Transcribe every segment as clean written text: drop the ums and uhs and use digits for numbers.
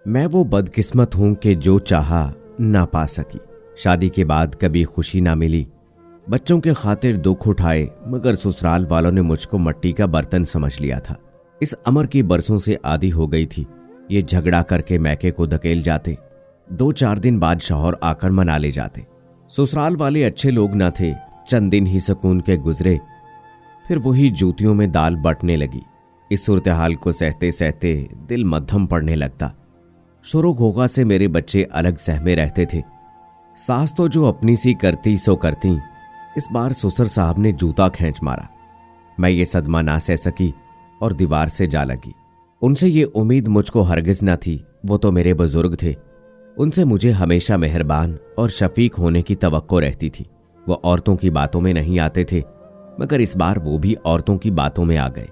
मैं वो बदकिस्मत हूं कि जो चाहा ना पा सकी। शादी के बाद कभी खुशी ना मिली, बच्चों के खातिर दुख उठाए, मगर ससुराल वालों ने मुझको मिट्टी का बर्तन समझ लिया था। इस अमर की बरसों से आदी हो गई थी। ये झगड़ा करके मैके को धकेल जाते, 2-4 दिन बाद शौहर आकर मना ले जाते। ससुराल वाले अच्छे लोग ना थे। चंद दिन ही सुकून के गुजरे, फिर वही जूतियों में दाल बंटने लगी। इस सूरत हाल को सहते सहते दिल मध्यम पड़ने लगता। शुरू घोगा से मेरे बच्चे अलग सहमे रहते थे। सास तो जो अपनी सी करती सो करती। इस बार ससुर साहब ने जूता खींच मारा। मैं ये सदमा ना सह सकी और दीवार से जा लगी। उनसे ये उम्मीद मुझको हरगिज न थी। वो तो मेरे बुजुर्ग थे, उनसे मुझे हमेशा मेहरबान और शफीक होने की तवक्को रहती थी। वो औरतों की बातों में नहीं आते थे, मगर इस बार वो भी औरतों की बातों में आ गए।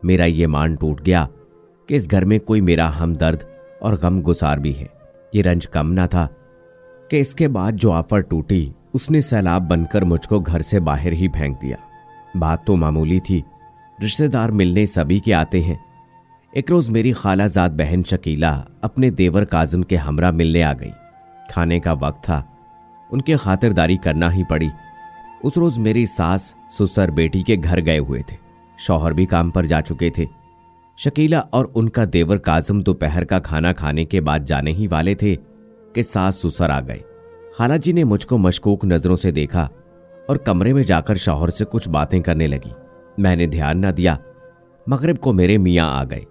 मेरा ये मान टूट गया कि इस घर में कोई मेरा हमदर्द और गम गुसार भी है। ये रंज कम ना था कि इसके बाद जो आफत टूटी उसने सैलाब बनकर मुझको घर से बाहर ही फेंक दिया। बात तो मामूली थी, रिश्तेदार मिलने सभी के आते हैं। एक रोज मेरी खालाजाद बहन शकीला अपने देवर काजिम के हमरा मिलने आ गई। खाने का वक्त था, उनके खातिरदारी करना ही पड़ी। उस रोज मेरी सास ससुर बेटी के घर गए हुए थे। शौहर भी काम पर जा चुके थे। शकीला और उनका देवर काजिम दोपहर का खाना खाने के बाद जाने ही वाले थे कि सास ससुर आ गए। खाला जी ने मुझको मशकूक नजरों से देखा और कमरे में जाकर शौहर से कुछ बातें करने लगी। मैंने ध्यान न दिया। मगरिब को मेरे मियाँ आ गए।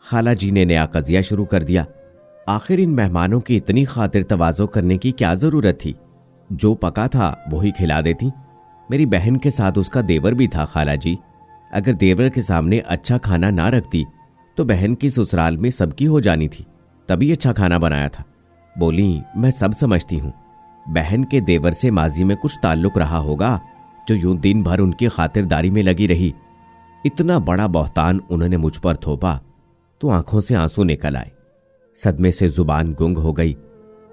खाला जी ने नया कजिया शुरू कर दिया। आखिर इन मेहमानों की इतनी खातिर तवाज़ो करने की क्या जरूरत थी? जो पका था वही खिला देती। मेरी बहन के साथ उसका देवर भी था। खाला जी, अगर देवर के सामने अच्छा खाना ना रखती तो बहन की ससुराल में सबकी हो जानी थी। तभी अच्छा खाना बनाया था। बोली, मैं सब समझती हूँ, बहन के देवर से माजी में कुछ ताल्लुक रहा होगा जो यूं दिन भर उनकी खातिरदारी में लगी रही। इतना बड़ा बहतान उन्होंने मुझ पर थोपा तो आंखों से आंसू निकल आए। सदमे से जुबान गुंग हो गई।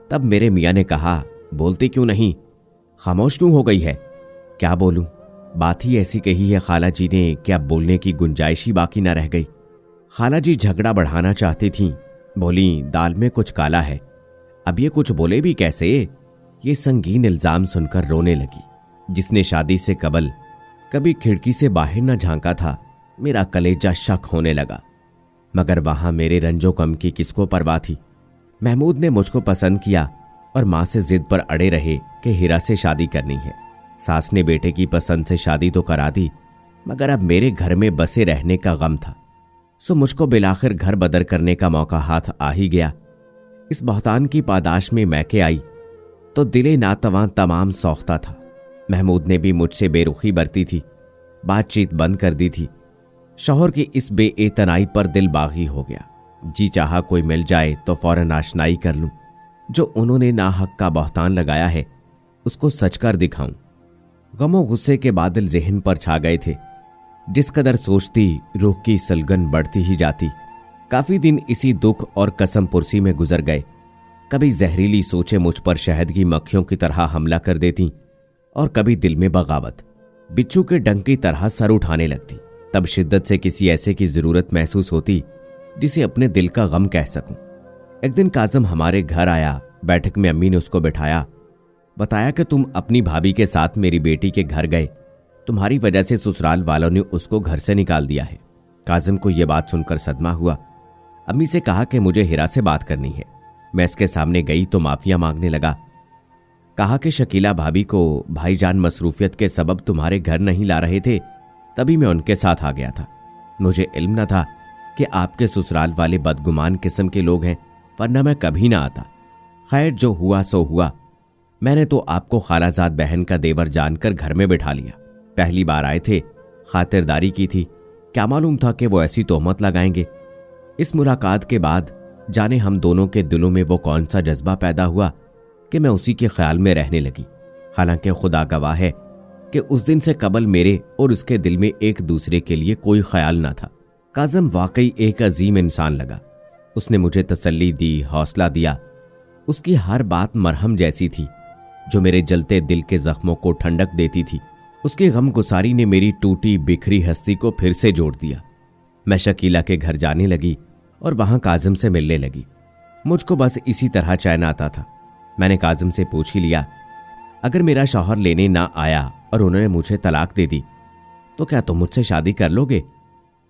तब मेरे मियाँ ने कहा, बोलती क्यों नहीं? खामोश क्यों हो गई है? क्या बोलूं? बात ही ऐसी कही है खाला जी ने कि अब बोलने की गुंजाइश ही बाकी ना रह गई। खाला जी झगड़ा बढ़ाना चाहती थीं। बोली, दाल में कुछ काला है। अब ये कुछ बोले भी कैसे? ये संगीन इल्जाम सुनकर रोने लगी। जिसने शादी से कबल कभी खिड़की से बाहर न झांका था, मेरा कलेजा शक होने लगा। मगर वहां मेरे रंजो कम की किसको परवाह थी? महमूद ने मुझको पसंद किया और मां से जिद पर अड़े रहे कि हीरा से शादी करनी है। सास ने बेटे की पसंद से शादी तो करा दी, मगर अब मेरे घर में बसे रहने का गम था। सो मुझको बिलाखिर घर बदर करने का मौका हाथ आ ही गया। इस बहतान की पादाश में मैके आई तो दिले नातवां तमाम सौख्ता था। महमूद ने भी मुझसे बेरुखी बरती थी, बातचीत बंद कर दी थी। शौहर की इस बेएतनाई पर दिल बागी हो गया। जी चाहा कोई मिल जाए तो फौरन आशनाई कर लूं। जो उन्होंने नाहक का बहतान लगाया है उसको सच कर दिखाऊं। गमो गुस्से के बादल ज़हन पर छा गए थे। जिस कदर सोचती रूह की सलगन बढ़ती ही जाती। काफी दिन इसी दुख और कसम पुरसी में गुजर गए। कभी जहरीली सोचें मुझ पर शहद की मक्खियों की तरह हमला कर देती और कभी दिल में बगावत बिच्छू के डंक की तरह सर उठाने लगती। तब शिद्दत से किसी ऐसे की जरूरत महसूस होती जिसे अपने दिल का गम कह सकूं। एक दिन काजिम हमारे घर आया। बैठक में अम्मी ने उसको बिठाया। बताया कि तुम अपनी भाभी के साथ मेरी बेटी के घर गए, तुम्हारी वजह से ससुराल वालों ने उसको घर से निकाल दिया है। काजिम को यह बात सुनकर सदमा हुआ। अम्मी से कहा कि मुझे हीरा से बात करनी है। मैं इसके सामने गई तो माफिया मांगने लगा। कहा कि शकीला भाभी को भाईजान मसरूफियत के सबब तुम्हारे घर नहीं ला रहे थे, तभी मैं उनके साथ आ गया था। मुझे इल्म न था कि आपके ससुराल वाले बदगुमान किस्म के लोग हैं, वरना मैं कभी ना आता। खैर, जो हुआ सो हुआ। मैंने तो आपको खालाजाद बहन का देवर जानकर घर में बिठा लिया। पहली बार आए थे, खातिरदारी की थी। क्या मालूम था कि वो ऐसी तोहमत लगाएंगे। इस मुलाकात के बाद जाने हम दोनों के दिलों में वो कौन सा जज्बा पैदा हुआ कि मैं उसी के ख्याल में रहने लगी। हालांकि खुदा गवाह है कि उस दिन से कबल मेरे और उसके दिल में एक दूसरे के लिए कोई ख्याल ना था। काजिम वाकई एक अजीम इंसान लगा। उसने मुझे तसल्ली दी, हौसला दिया। उसकी हर बात मरहम जैसी थी जो मेरे जलते दिल के जख्मों को ठंडक देती थी। उसकी गमगुसारी ने मेरी टूटी बिखरी हस्ती को फिर से जोड़ दिया। मैं शकीला के घर जाने लगी और वहां काजिम से मिलने लगी। मुझको बस इसी तरह चैन आता था। मैंने काजिम से पूछ ही लिया, अगर मेरा शौहर लेने ना आया और उन्होंने मुझे तलाक दे दी तो क्या तुम मुझसे शादी कर लोगे?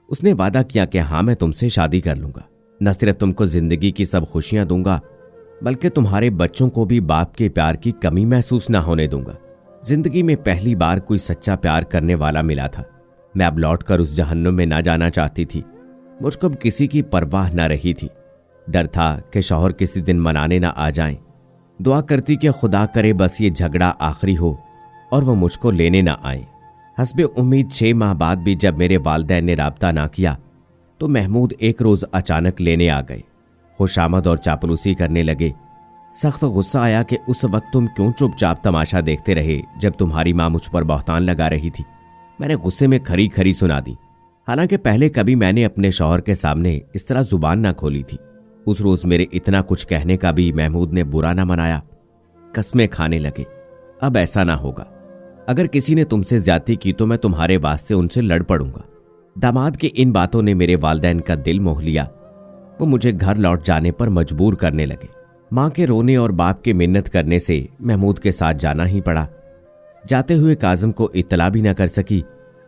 उसने वादा किया कि हाँ, मैं तुमसे शादी कर लूंगा। न सिर्फ तुमको जिंदगी की सब खुशियां दूंगा, बल्कि तुम्हारे बच्चों को भी बाप के प्यार की कमी महसूस ना होने दूंगा। जिंदगी में पहली बार कोई सच्चा प्यार करने वाला मिला था। मैं अब लौटकर उस जहन्नुम में ना जाना चाहती थी। मुझको अब किसी की परवाह ना रही थी। डर था कि शौहर किसी दिन मनाने ना आ जाएं। दुआ करती कि खुदा करे बस ये झगड़ा आखिरी हो और वो मुझको लेने ना आए। हस्बे उम्मीद 6 माह बाद भी जब मेरे वालिदैन ने राब्ता ना किया तो महमूद एक रोज अचानक लेने आ गए। खुशामद और चापलूसी करने लगे। सख्त गुस्सा आया कि उस वक्त तुम क्यों चुपचाप तमाशा देखते रहे जब तुम्हारी माँ मुझ पर बहतान लगा रही थी। मैंने गुस्से में खरी खरी सुना दी। हालांकि पहले कभी मैंने अपने शौहर के सामने इस तरह जुबान ना खोली थी। उस रोज मेरे इतना कुछ कहने का भी महमूद ने बुरा ना मनाया। कस्में खाने लगे, अब ऐसा ना होगा। अगर किसी ने तुमसे ज्यादती की तो मैं तुम्हारे वास्ते उनसे लड़ पड़ूंगा। दामाद की इन बातों ने मेरे वालिदैन का दिल मोह लिया। वो मुझे घर लौट जाने पर मजबूर करने लगे। माँ के रोने और बाप के मिन्नत करने से महमूद के साथ जाना ही पड़ा। जाते हुए काजिम को इत्तला भी न कर सकी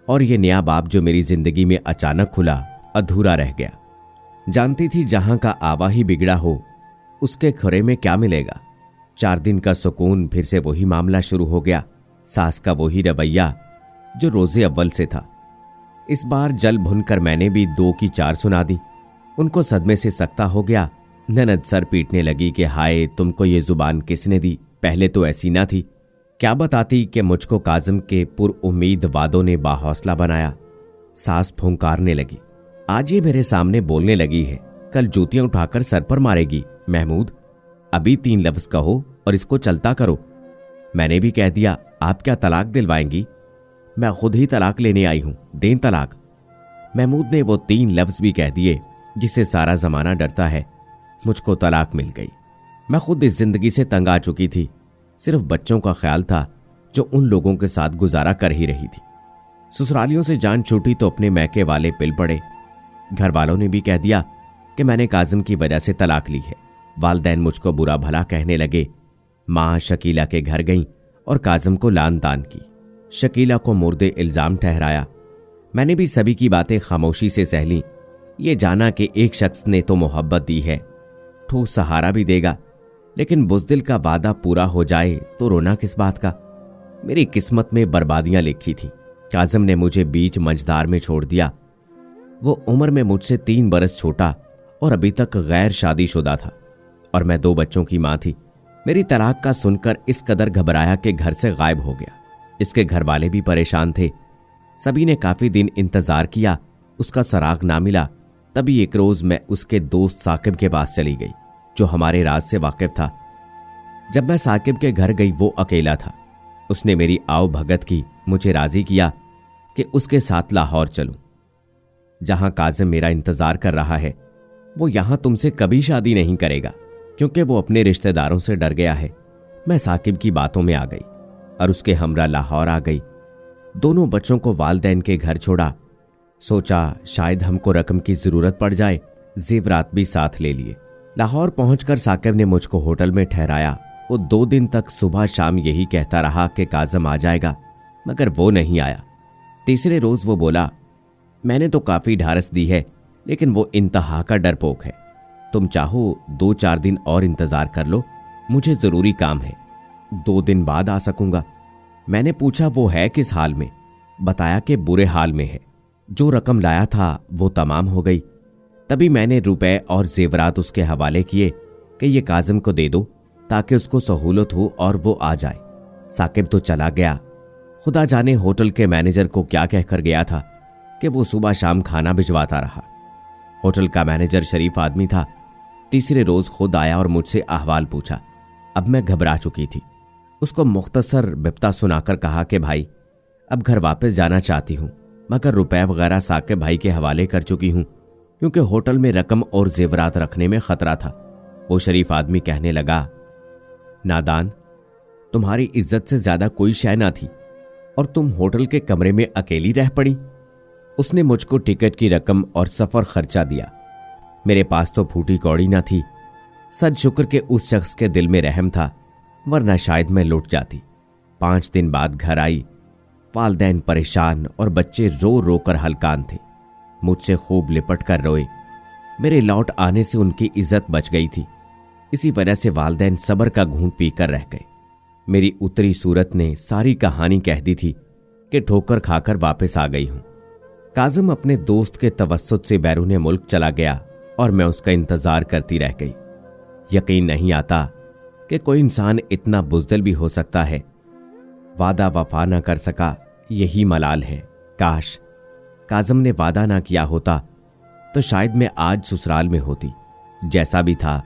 और ये नया बाप जो मेरी जिंदगी में अचानक खुला अधूरा रह गया। जानती थी जहां का आवा ही बिगड़ा हो उसके खुरे में क्या मिलेगा। 4 दिन का सुकून, फिर से वही मामला शुरू हो गया। सास का वही रवैया जो रोजे अव्वल से था। इस बार जल भुनकर मैंने भी 2 की 4 सुना दी। उनको सदमे से सख्ता हो गया। ननद सर पीटने लगी कि हाय, तुमको ये जुबान किसने दी, पहले तो ऐसी ना थी। क्या बताती कि मुझको काजिम के पुरउम्मीद वादों ने बाहौसला बनाया। सास फुंकारने लगी, आज ये मेरे सामने बोलने लगी है, कल जूतियां उठाकर सर पर मारेगी। महमूद, अभी 3 लफ्ज कहो और इसको चलता करो। मैंने भी कह दिया, आप क्या तलाक दिलवाएंगी? मैं खुद ही तलाक लेने आई हूं, दें तलाक। महमूद ने वो 3 लफ्ज भी कह दिए जिससे सारा जमाना डरता है। मुझको तलाक मिल गई। मैं खुद इस जिंदगी से तंग आ चुकी थी। सिर्फ बच्चों का ख्याल था जो उन लोगों के साथ गुजारा कर ही रही थी। ससुरालियों से जान छूटी तो अपने मैके वाले पिल पड़े। घर वालों ने भी कह दिया कि मैंने काजिम की वजह से तलाक ली है। वालिदैन मुझको बुरा भला कहने लगे। माँ शकीला के घर गईं और काजिम को लान तान की। शकीला को मुर्दे इल्जाम ठहराया। मैंने भी सभी की बातें खामोशी से सह लीं। ये जाना कि एक शख्स ने तो मोहब्बत दी है, ठोस सहारा भी देगा, लेकिन बुज़दिल का वादा पूरा हो जाए तो रोना किस बात का। मेरी किस्मत में बर्बादियां लिखी थी। काजिम ने मुझे बीच मंझधार में छोड़ दिया। वो उम्र में मुझसे 3 बरस छोटा और अभी तक गैर शादीशुदा था और मैं 2 बच्चों की मां थी। मेरी तलाक का सुनकर इस कदर घबराया कि घर से गायब हो गया। इसके घर वाले भी परेशान थे। सभी ने काफी दिन इंतजार किया, उसका सराग ना मिला। तभी एक रोज मैं उसके दोस्त साकिब के पास चली गई जो हमारे राज से वाकिफ था। जब मैं साकिब के घर गई वो अकेला था। उसने मेरी आओ भगत की, मुझे राजी किया कि उसके साथ लाहौर चलूं। जहां काजिम मेरा इंतजार कर रहा है वो यहां तुमसे कभी शादी नहीं करेगा क्योंकि वो अपने रिश्तेदारों से डर गया है। मैं साकिब की बातों में आ गई और उसके हमरा लाहौर आ गई। दोनों बच्चों को वालिदैन के घर छोड़ा। सोचा शायद हमको रकम की जरूरत पड़ जाए, जेवरात भी साथ ले लिए। लाहौर पहुंचकर साकिब ने मुझको होटल में ठहराया। वो 2 दिन तक सुबह शाम यही कहता रहा कि काजिम आ जाएगा, मगर वो नहीं आया। तीसरे रोज वो बोला, मैंने तो काफी ढारस दी है लेकिन वो इंतहा का डरपोक है। तुम चाहो 2-4 दिन और इंतजार कर लो, मुझे जरूरी काम है, 2 दिन बाद आ सकूंगा। मैंने पूछा वो है किस हाल में? बताया कि बुरे हाल में है। जो रकम लाया था वो तमाम हो गई। तभी मैंने रुपए और जेवरात उसके हवाले किए कि ये काजिम को दे दो ताकि उसको सहूलत हो और वो आ जाए। साकिब तो चला गया। खुदा जाने होटल के मैनेजर को क्या कहकर गया था कि वो सुबह शाम खाना भिजवाता रहा। होटल का मैनेजर शरीफ आदमी था। तीसरे रोज खुद आया और मुझसे अहवाल पूछा। अब मैं घबरा चुकी थी। उसको मुख्तसर बिप्ता सुनाकर कहा कि भाई अब घर वापस जाना चाहती हूं, मगर रुपए वगैरह साकिब भाई के हवाले कर चुकी हूं क्योंकि होटल में रकम और जेवरात रखने में खतरा था। वो शरीफ आदमी कहने लगा, नादान, तुम्हारी इज्जत से ज्यादा कोई शय ना थी और तुम होटल के कमरे में अकेली रह पड़ी। उसने मुझको टिकट की रकम और सफर खर्चा दिया। मेरे पास तो फूटी कौड़ी ना थी। सद शुक्र के उस शख्स के दिल में रहम था, वरना शायद मैं लौट जाती। 5 दिन बाद घर आई। वालदैन परेशान और बच्चे रो रो कर हलकान थे। मुझसे खूब लिपट कर रोए। मेरे लौट आने से उनकी इज्जत बच गई थी। इसी वजह से वालदैन सब्र का घूंट पीकर रह गए। मेरी उतरी सूरत ने सारी कहानी कह दी थी कि ठोकर खाकर वापस आ गई हूं। काजिम अपने दोस्त के तवस्सुत से बैरून मुल्क चला गया और मैं उसका इंतजार करती रह गई। यकीन नहीं आता कि कोई इंसान इतना बुज़दिल भी हो सकता है। वादा वफा ना कर सका, यही मलाल है। काश काजिम ने वादा ना किया होता तो शायद मैं आज ससुराल में होती। जैसा भी था,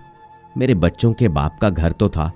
मेरे बच्चों के बाप का घर तो था।